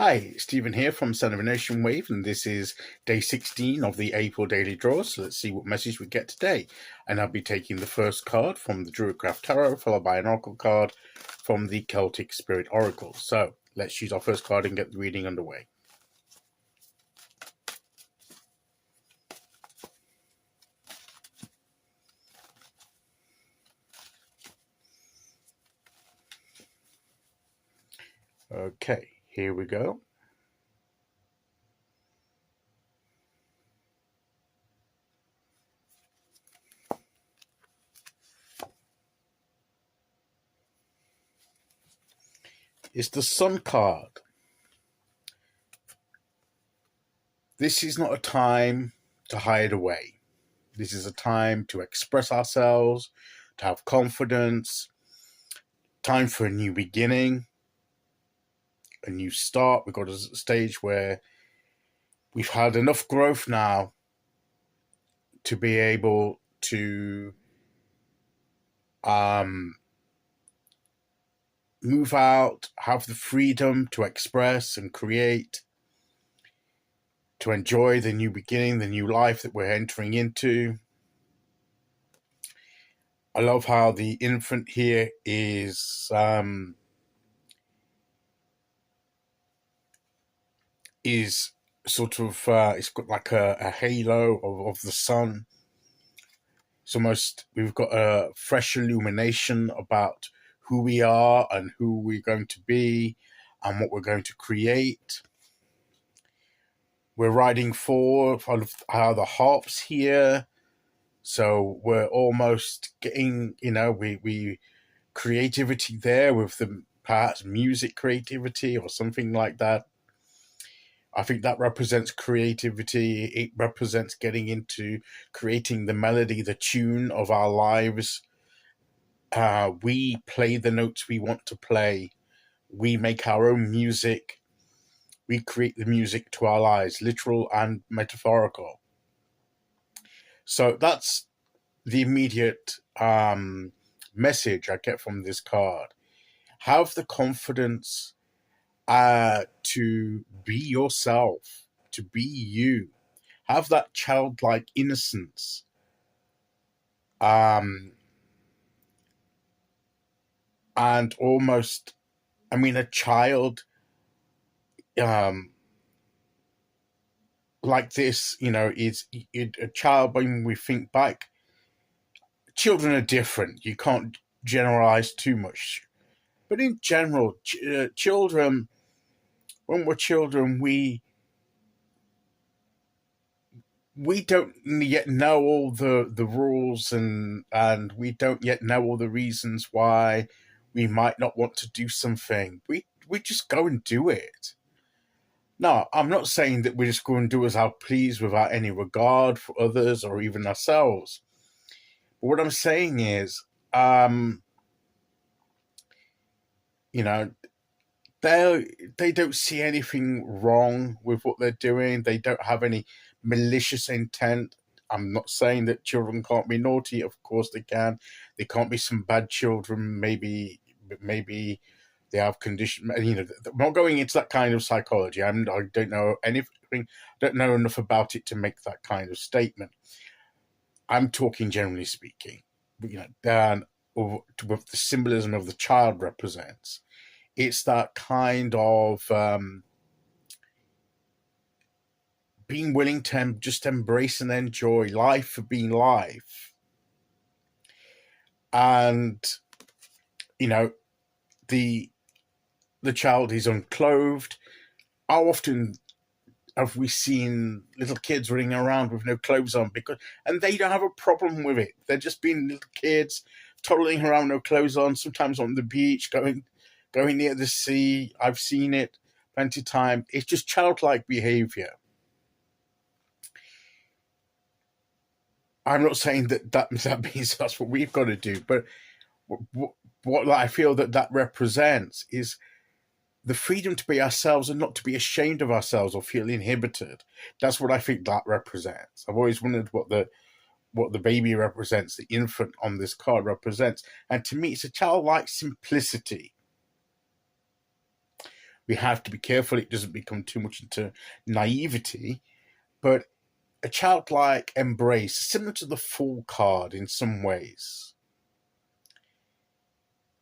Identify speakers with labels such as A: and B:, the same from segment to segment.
A: Hi, Stephen here from Son of a Nation Wave, and this is day 16 of the April Daily Draw. So let's see what message we get today. And I'll be taking the first card from the Druidcraft Tarot, followed by an Oracle card from the Celtic Spirit Oracle. So let's choose our first card and get the reading underway. Okay, here we go. It's the Sun card. This is not a time to hide away. This is a time to express ourselves, to have confidence, time for a new beginning, a new start. We've got a stage where we've had enough growth now to be able to move out, have the freedom to express and create, to enjoy the new beginning, the new life that we're entering into. I love how the infant here is sort of, it's got like a halo of the sun. It's almost, we've got a fresh illumination about who we are and who we're going to be and what we're going to create. We're riding forward how the harps here. So we're almost getting, we creativity there with the perhaps music creativity or something like that. I think that represents creativity. It represents getting into creating the melody, the tune of our lives. We play the notes we want to play. We make our own music. We create the music to our lives, literal and metaphorical. So that's the immediate message I get from this card. Have the confidence to be yourself, to be you. Have that childlike innocence. And almost, a child like this, is a child. When we think back, children are different. You can't generalize too much. But in general, children, when we're children, we don't yet know all the rules and we don't yet know all the reasons why we might not want to do something. We just go and do it. No, I'm not saying that we just go and do as our please without any regard for others or even ourselves. But what I'm saying is, they don't see anything wrong with what they're doing. They don't have any malicious intent. I'm not saying that children can't be naughty. Of course they can. They can't be some bad children. Maybe they have condition. I'm not going into that kind of psychology. I don't know anything. Don't know enough about it to make that kind of statement. I'm talking generally speaking. With the symbolism of the child represents. It's that kind of being willing to just embrace and enjoy life for being life. And, the child is unclothed. How often have we seen little kids running around with no clothes on? And they don't have a problem with it. They're just being little kids, toddling around, no clothes on, sometimes on the beach, going near the sea. I've seen it plenty of times. It's just childlike behavior. I'm not saying that means that's what we've got to do, but what I feel that represents is the freedom to be ourselves and not to be ashamed of ourselves or feel inhibited. That's what I think that represents. I've always wondered what the baby represents, the infant on this card represents. And to me, it's a childlike simplicity. we have to be careful it doesn't become too much into naivety, but a childlike embrace, similar to the Fool card in some ways,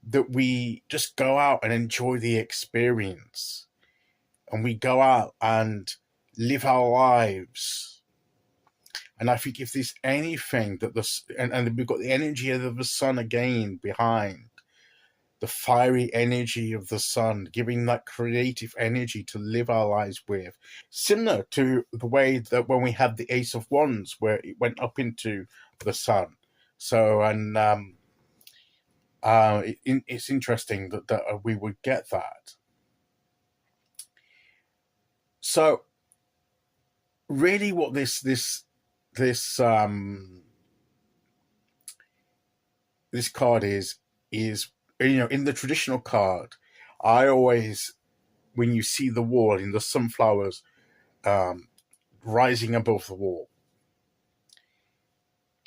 A: that we just go out and enjoy the experience, and we go out and live our lives. And I think if there's anything that and we've got the energy of the sun again behind, the fiery energy of the sun, giving that creative energy to live our lives with, similar to the way that when we had the Ace of Wands, where it went up into the sun. So, and it's interesting that we would get that. So, really, what this card is, in the traditional card, I always, when you see the wall in the sunflowers rising above the wall,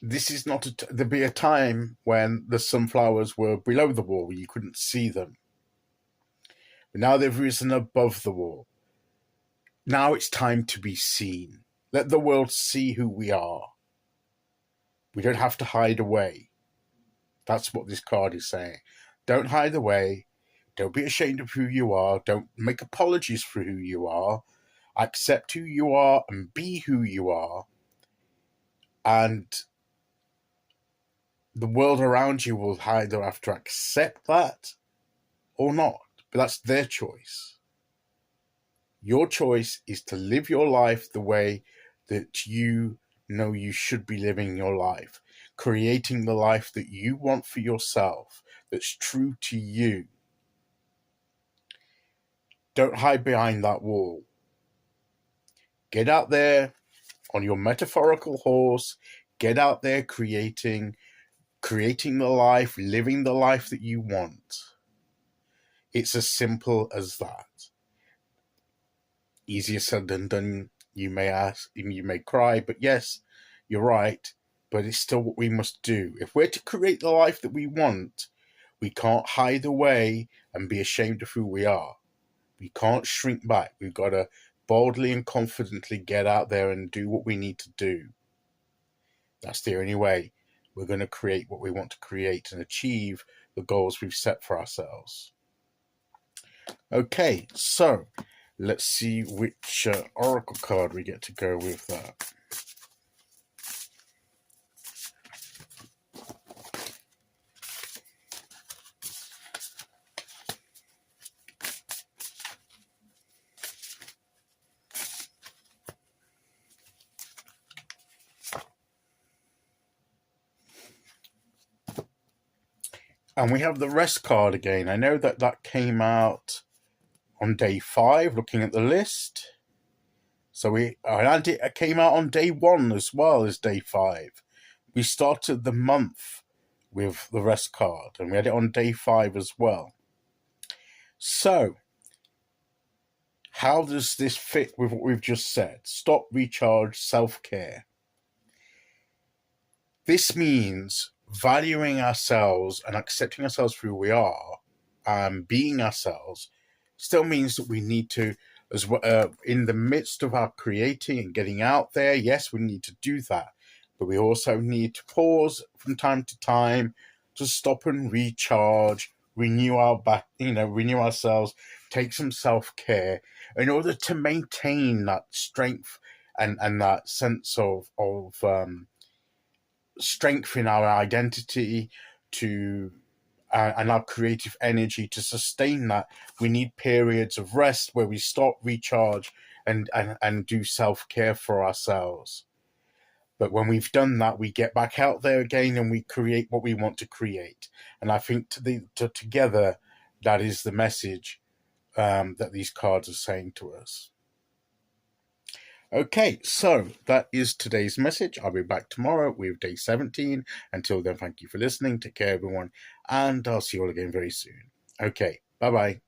A: this is not there'd be a time when the sunflowers were below the wall, where you couldn't see them. But now they've risen above the wall. Now it's time to be seen. Let the world see who we are. We don't have to hide away. That's what this card is saying. Don't hide away. Don't be ashamed of who you are. Don't make apologies for who you are. Accept who you are and be who you are. And the world around you will either have to accept that or not. But that's their choice. Your choice is to live your life the way that you know you should be living your life, creating the life that you want for yourself, that's true to you. Don't hide behind that wall. Get out there on your metaphorical horse. Get out there creating the life, living the life that you want. It's as simple as that. Easier said than done, you may ask, you may cry, but yes, you're right, but it's still what we must do. If we're to create the life that we want, we can't hide away and be ashamed of who we are. We can't shrink back. We've got to boldly and confidently get out there and do what we need to do. That's the only way we're going to create what we want to create and achieve the goals we've set for ourselves. Okay, so let's see which oracle card we get to go with that. And we have the rest card again. I know that came out on day 5, looking at the list. So it came out on day 1 as well as day 5. We started the month with the rest card, and we had it on day 5 as well. So, how does this fit with what we've just said? Stop, recharge, self-care. This means valuing ourselves and accepting ourselves for who we are, and being ourselves, still means that we need to, as well, in the midst of our creating and getting out there, yes, we need to do that, but we also need to pause from time to time to stop and recharge, renew ourselves, take some self-care in order to maintain that strength and that sense of strength in our identity and our creative energy. To sustain that, we need periods of rest where we stop, recharge, and do self-care for ourselves. But when we've done that, we get back out there again and we create what we want to create. And I think together, that is the message that these cards are saying to us. Okay, so that is today's message. I'll be back tomorrow with day 17. Until then, thank you for listening. Take care, everyone, and I'll see you all again very soon. Okay, bye-bye.